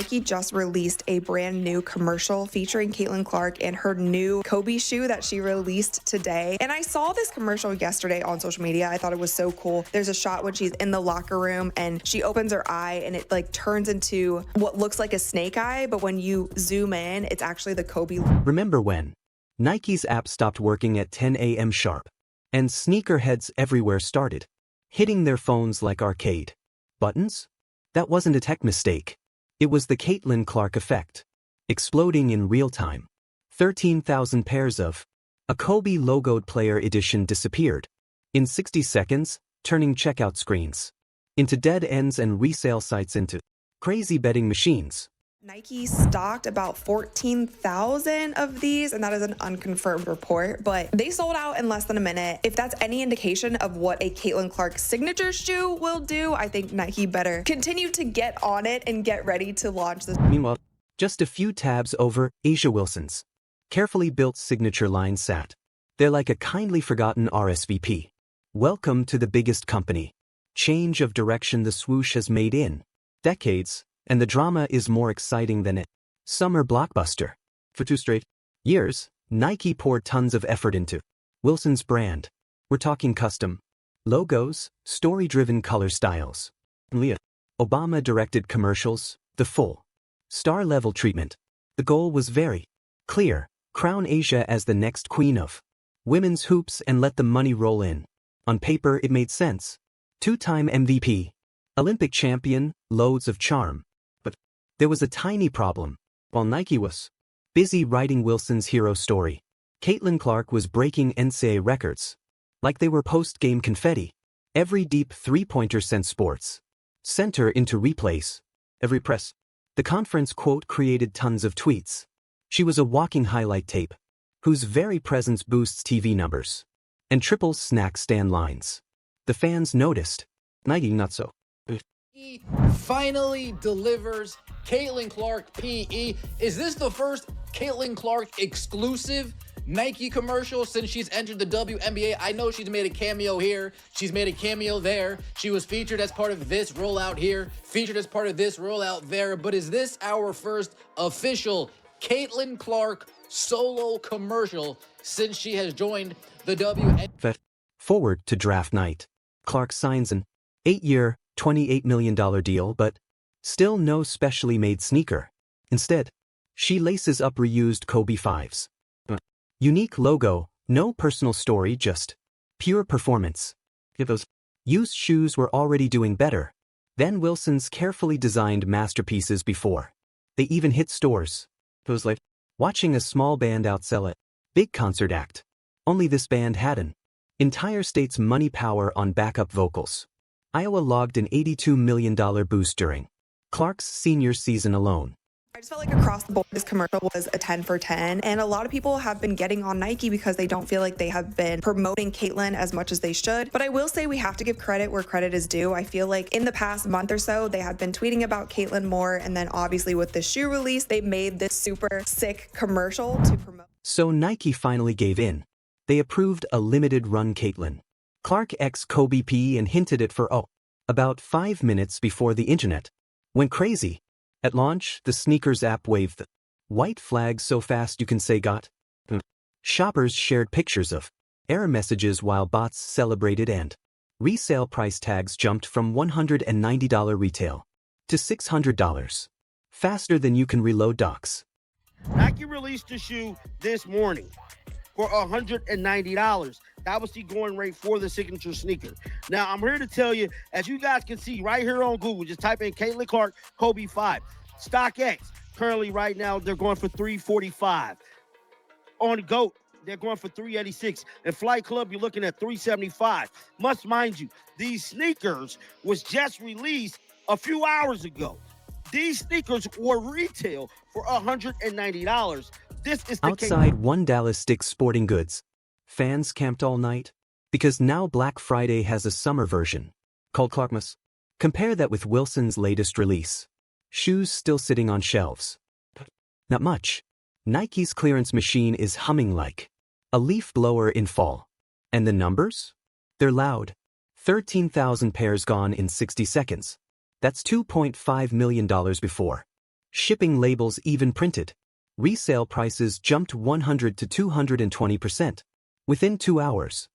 Nike just released a brand new commercial featuring Caitlin Clark and her new Kobe shoe that she released today. And I saw this commercial yesterday on social media. I thought it was so cool. There's a shot when she's in the locker room and she opens her eye and it like turns into what looks like a snake eye, but when you zoom in, it's actually the Kobe. Remember when Nike's app stopped working at 10 a.m. sharp and sneakerheads everywhere started hitting their phones like arcade buttons? That wasn't a tech mistake. It was the Caitlin Clark effect, exploding in real time. 13,000 pairs of a Kobe logoed player edition disappeared in 60 seconds, turning checkout screens into dead ends and resale sites into crazy betting machines. Nike stocked about 14,000 of these, and that is an unconfirmed report, but they sold out in less than a minute. If that's any indication of what a Caitlin Clark signature shoe will do, I think Nike better continue to get on it and get ready to launch this. Meanwhile, just a few tabs over, A'ja Wilson's carefully built signature line sat. They're like a kindly forgotten RSVP. Welcome to the biggest company. Change of direction the swoosh has made in decades. And the drama is more exciting than it. Summer blockbuster. For 2 straight years, Nike poured tons of effort into Wilson's brand. We're talking custom logos, story-driven color styles. Leah, Obama-directed commercials, the full star-level treatment. The goal was very clear. Crown A'ja as the next queen of women's hoops and let the money roll in. On paper, it made sense. 2-time MVP, Olympic champion, loads of charm. There was a tiny problem. While Nike was busy writing Wilson's hero story, Caitlin Clark was breaking NCAA records. Like they were post-game confetti. Every deep three-pointer sent Sports Center into replays. Every press. The conference quote created tons of tweets. She was a walking highlight tape, whose very presence boosts TV numbers and triples snack stand lines. The fans noticed. Nike not so. Finally delivers Caitlin Clark PE. Is this the first Caitlin Clark exclusive Nike commercial since she's entered the WNBA? I know she's made a cameo here. She's made a cameo there. She was featured as part of this rollout here, featured as part of this rollout there. But is this our first official Caitlin Clark solo commercial since she has joined the WNBA? Forward to draft night. Clark signs an 8-year, $28 million deal, but still no specially made sneaker. Instead, she laces up reused Kobe 5s. Unique logo, no personal story, just pure performance. If those used shoes were already doing better than Wilson's carefully designed masterpieces before they even hit stores. It was like watching a small band outsell a big concert act. Only this band had an entire state's money power on backup vocals. Iowa logged an $82 million boost during Clark's senior season alone. I just felt like across the board, this commercial was a 10 for 10. And a lot of people have been getting on Nike because they don't feel like they have been promoting Caitlin as much as they should. But I will say we have to give credit where credit is due. I feel like in the past month or so, they have been tweeting about Caitlin more. And then obviously with the shoe release, they made this super sick commercial to promote. So Nike finally gave in. They approved a limited run Caitlin Clark x Kobe P and hinted it for about 5 minutes before the internet went crazy. At launch, the sneakers app waved the white flag so fast you can say got. Shoppers shared pictures of error messages while bots celebrated and resale price tags jumped from $190 retail to $600. Faster than you can reload docs. Nike released the shoe this morning for $190. That was the going rate for the signature sneaker. Now, I'm here to tell you, as you guys can see right here on Google, just type in Caitlin Clark Kobe 5. StockX, currently right now, they're going for $345. On GOAT, they're going for $386. And Flight Club, you're looking at $375. Must mind you, these sneakers was just released a few hours ago. These sneakers were retail for $190. This is the outside one Dallas Dick's Sporting Goods. Fans camped all night because now Black Friday has a summer version called Clarkmas. Compare that with Wilson's latest release. Shoes still sitting on shelves. Not much. Nike's clearance machine is humming like a leaf blower in fall. And the numbers? They're loud. 13,000 pairs gone in 60 seconds. That's $2.5 million before Shipping labels even printed. Resale prices jumped 100 to 220%. Within 2 hours.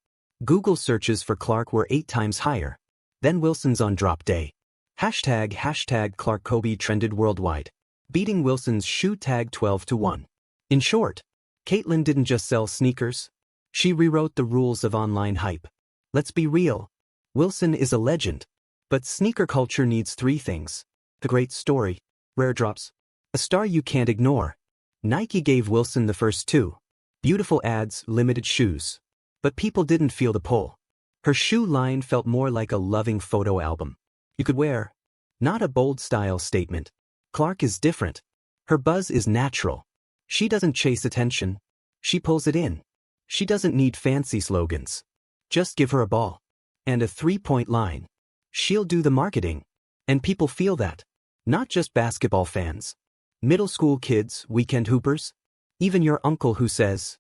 Google searches for Clark were 8 times higher. Then Wilson's on drop day. Hashtag Clark Kobe trended worldwide, beating Wilson's shoe tag 12 to 1. In short, Caitlyn didn't just sell sneakers. She rewrote the rules of online hype. Let's be real. Wilson is a legend. But sneaker culture needs 3 things. A great story, rare drops, a star you can't ignore. Nike gave Wilson the first 2. Beautiful ads, limited shoes. But people didn't feel the pull. Her shoe line felt more like a loving photo album. You could wear. Not a bold style statement. Clark is different. Her buzz is natural. She doesn't chase attention. She pulls it in. She doesn't need fancy slogans. Just give her a ball. And a 3-point line. She'll do the marketing. And people feel that. Not just basketball fans. Middle school kids, weekend hoopers. Even your uncle who says,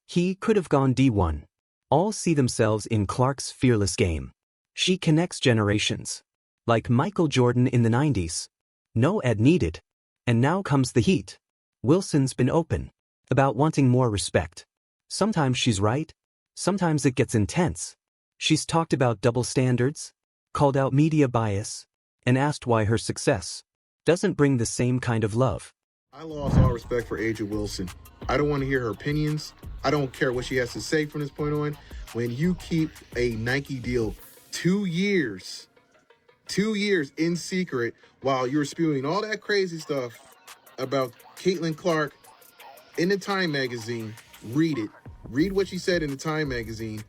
he could have gone D1. All see themselves in Clark's fearless game. She connects generations. Like Michael Jordan in the 90s. No ad needed. And now comes the heat. Wilson's been open. About wanting more respect. Sometimes she's right. Sometimes it gets intense. She's talked about double standards, called out media bias, and asked why her success doesn't bring the same kind of love. I lost all respect for A'ja Wilson. I don't want to hear her opinions. I don't care what she has to say from this point on. When you keep a Nike deal 2 years in secret while you're spewing all that crazy stuff about Caitlyn Clark in the Time magazine, read it. Read what she said in the Time magazine.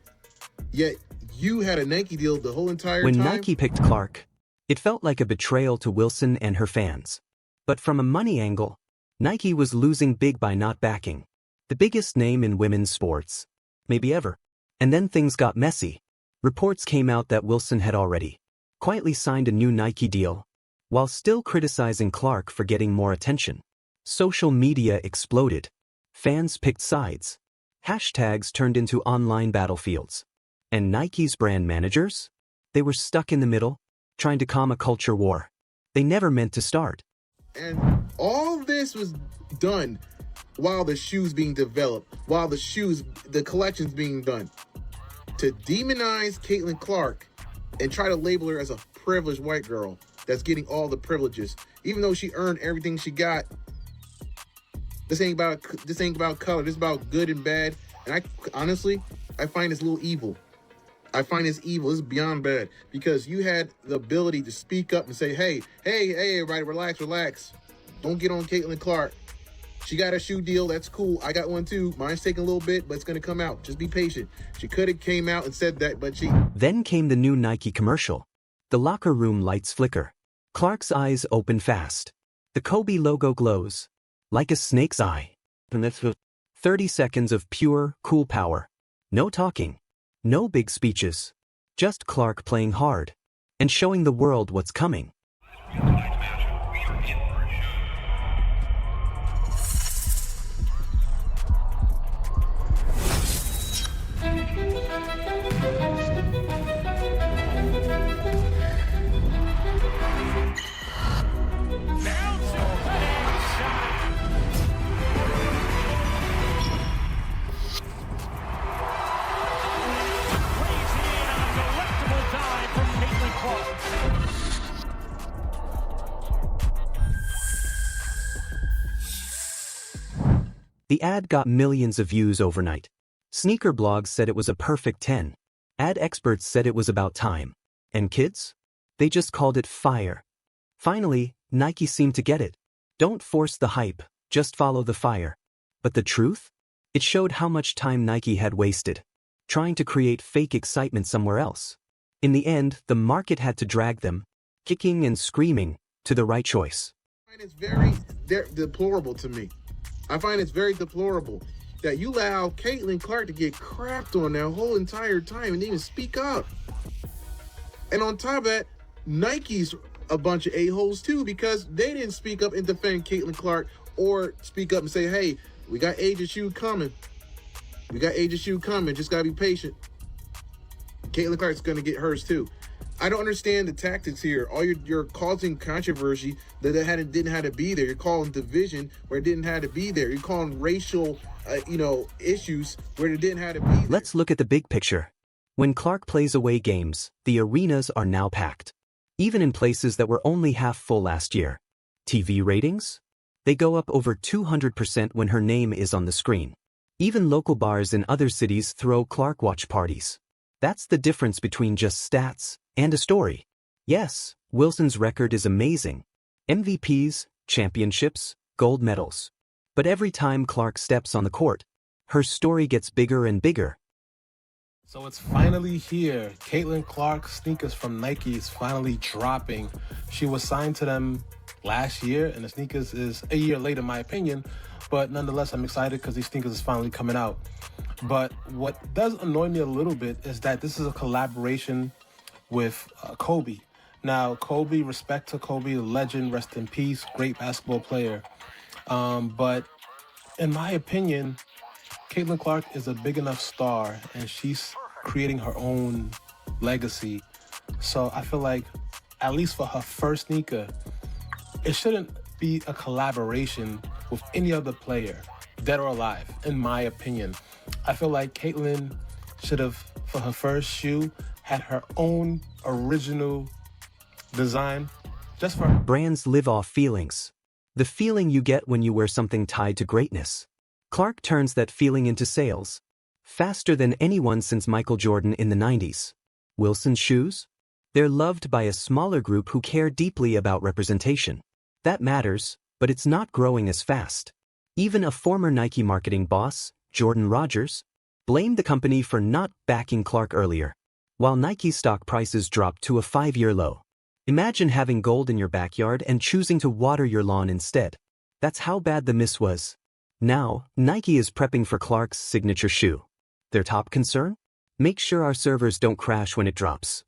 Yet you had a Nike deal the whole entire time. When Nike picked Clark, it felt like a betrayal to Wilson and her fans. But from a money angle, Nike was losing big by not backing the biggest name in women's sports, maybe ever. And then things got messy. Reports came out that Wilson had already quietly signed a new Nike deal, while still criticizing Clark for getting more attention. Social media exploded. Fans picked sides. Hashtags turned into online battlefields. And Nike's brand managers? They were stuck in the middle, trying to calm a culture war they never meant to start. And all this was done while the shoes being developed, while the collections being done. To demonize Caitlyn Clark and try to label her as a privileged white girl that's getting all the privileges, even though she earned everything she got. This ain't about color. This is about good and bad. And I honestly find this a little evil. I find this evil. This is beyond bad, because you had the ability to speak up and say, hey, everybody, relax. Don't get on Caitlyn Clark. She got a shoe deal. That's cool. I got one too. Mine's taking a little bit, but it's going to come out. Just be patient. She could have came out and said that, but she... Then came the new Nike commercial. The locker room lights flicker. Clark's eyes open fast. The Kobe logo glows. Like a snake's eye. And that's 30 seconds of pure, cool power. No talking. No big speeches. Just Clark playing hard. And showing the world what's coming. The ad got millions of views overnight. Sneaker blogs said it was a perfect 10. Ad experts said it was about time. And kids? They just called it fire. Finally, Nike seemed to get it. Don't force the hype, just follow the fire. But the truth? It showed how much time Nike had wasted, trying to create fake excitement somewhere else. In the end, the market had to drag them, kicking and screaming, to the right choice. It's very deplorable to me. I find it's very deplorable that you allow Caitlyn Clark to get crapped on that whole entire time and didn't even speak up. And on top of that, Nike's a bunch of a-holes too, because they didn't speak up and defend Caitlyn Clark or speak up and say, hey, we got A'ja shoe coming. Just gotta be patient. Caitlyn Clark's gonna get hers too. I don't understand the tactics here. All you're causing controversy didn't have to be there. You're calling division where it didn't have to be there. You're calling racial, issues where it didn't have to be there. Let's look at the big picture. When Clark plays away games, the arenas are now packed. Even in places that were only half full last year. TV ratings? They go up over 200% when her name is on the screen. Even local bars in other cities throw Clark watch parties. That's the difference between just stats and a story. Yes, Wilson's record is amazing. MVPs, championships, gold medals. But every time Clark steps on the court, her story gets bigger and bigger. So it's finally here. Caitlin Clark sneakers from Nike is finally dropping. She was signed to them last year, and the sneakers is a year late in my opinion, but nonetheless I'm excited because these sneakers is finally coming out. But what does annoy me a little bit is that this is a collaboration with Kobe. Now, Kobe, respect to Kobe, legend, rest in peace, great basketball player. But in my opinion, Caitlin Clark is a big enough star, and she's creating her own legacy. So I feel like, at least for her first sneaker, it shouldn't be a collaboration with any other player, dead or alive, in my opinion. I feel like Caitlin should have, for her first shoe, had her own original design, just for... Brands live off feelings. The feeling you get when you wear something tied to greatness. Clark turns that feeling into sales. Faster than anyone since Michael Jordan in the 90s. Wilson's shoes? They're loved by a smaller group who care deeply about representation. That matters, but it's not growing as fast. Even a former Nike marketing boss, Jordan Rogers, blamed the company for not backing Clark earlier, while Nike stock prices dropped to a 5-year low. Imagine having gold in your backyard and choosing to water your lawn instead. That's how bad the miss was. Now, Nike is prepping for Clark's signature shoe. Their top concern? Make sure our servers don't crash when it drops.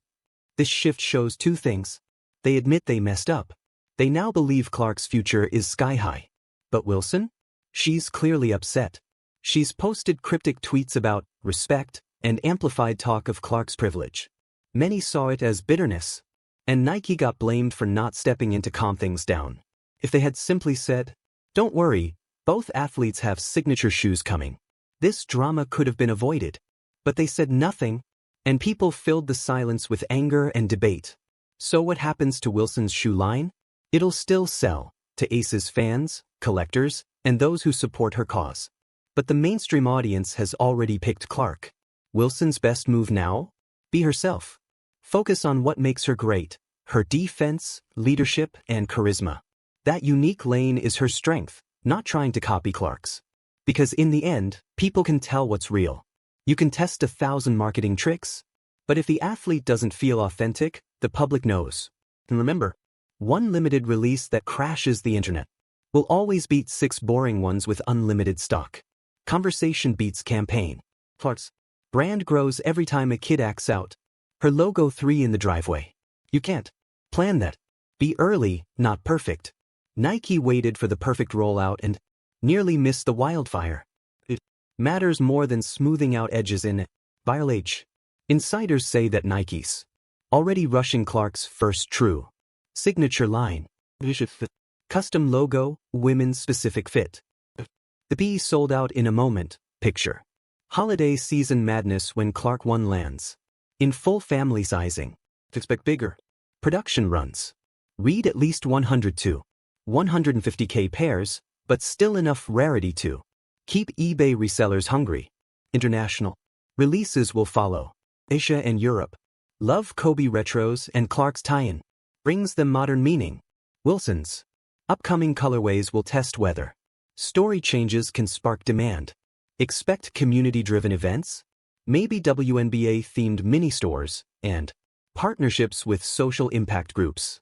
This shift shows two things. They admit they messed up. They now believe Clark's future is sky high. But Wilson? She's clearly upset. She's posted cryptic tweets about respect and amplified talk of Clark's privilege. Many saw it as bitterness, and Nike got blamed for not stepping in to calm things down. If they had simply said, "Don't worry, both athletes have signature shoes coming," this drama could have been avoided. But they said nothing, and people filled the silence with anger and debate. So what happens to Wilson's shoe line? It'll still sell to Aces fans, collectors, and those who support her cause. But the mainstream audience has already picked Clark. Wilson's best move now? Be herself. Focus on what makes her great, her defense, leadership, and charisma. That unique lane is her strength, not trying to copy Clark's. Because in the end, people can tell what's real. You can test 1,000 marketing tricks, but if the athlete doesn't feel authentic, the public knows. And remember, one limited release that crashes the internet will always beat 6 boring ones with unlimited stock. Conversation beats campaign. Clark's brand grows every time a kid acts out. Her logo 3 in the driveway. You can't plan that. Be early, not perfect. Nike waited for the perfect rollout and nearly missed the wildfire. It matters more than smoothing out edges in viral age. Insiders say that Nike's already rushing Clark's first true signature line. Custom logo, women's specific fit. The piece sold out in a moment, picture. Holiday season madness when Clark 1 lands. In full family sizing. Expect bigger production runs. Read at least 100 to 150K pairs, but still enough rarity to keep eBay resellers hungry. International releases will follow. Asia and Europe. Love Kobe retros and Clark's tie-in. Brings them modern meaning. Wilson's upcoming colorways will test whether story changes can spark demand. Expect community-driven events, maybe WNBA-themed mini-stores, and partnerships with social impact groups.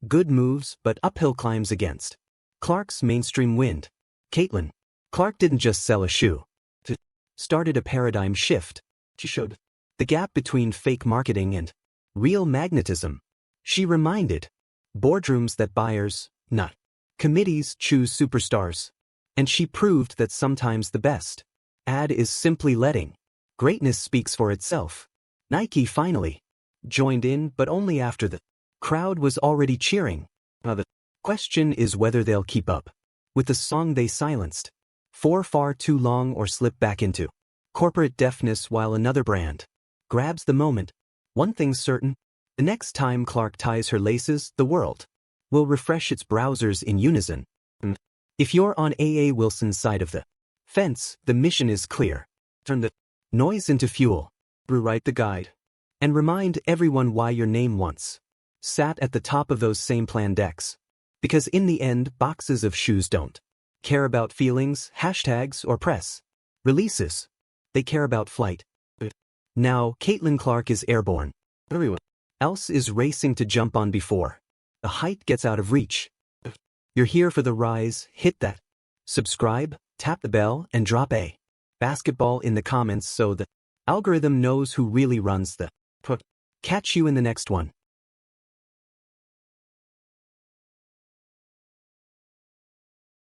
Good moves, but uphill climbs against Clark's mainstream wind. Caitlin Clark didn't just sell a shoe. She started a paradigm shift. She showed the gap between fake marketing and real magnetism. She reminded boardrooms that buyers, not committees, choose superstars. And she proved that sometimes the best ad is simply letting greatness speaks for itself. Nike finally joined in, but only after the crowd was already cheering. Now the question is whether they'll keep up with the song they silenced for far too long or slip back into corporate deafness while another brand grabs the moment. One thing's certain, the next time Clark ties her laces, the world will refresh its browsers in unison. And if you're on A.A. Wilson's side of the fence, the mission is clear. Turn the noise into fuel, rewrite the guide, and remind everyone why your name once sat at the top of those same plan decks. Because in the end, boxes of shoes don't care about feelings, hashtags, or press releases. They care about flight. Now, Caitlin Clark is airborne. Everyone else is racing to jump on before the height gets out of reach. You're here for the rise. Hit that subscribe, tap the bell, and drop a basketball in the comments so the algorithm knows who really runs the. Catch you in the next one.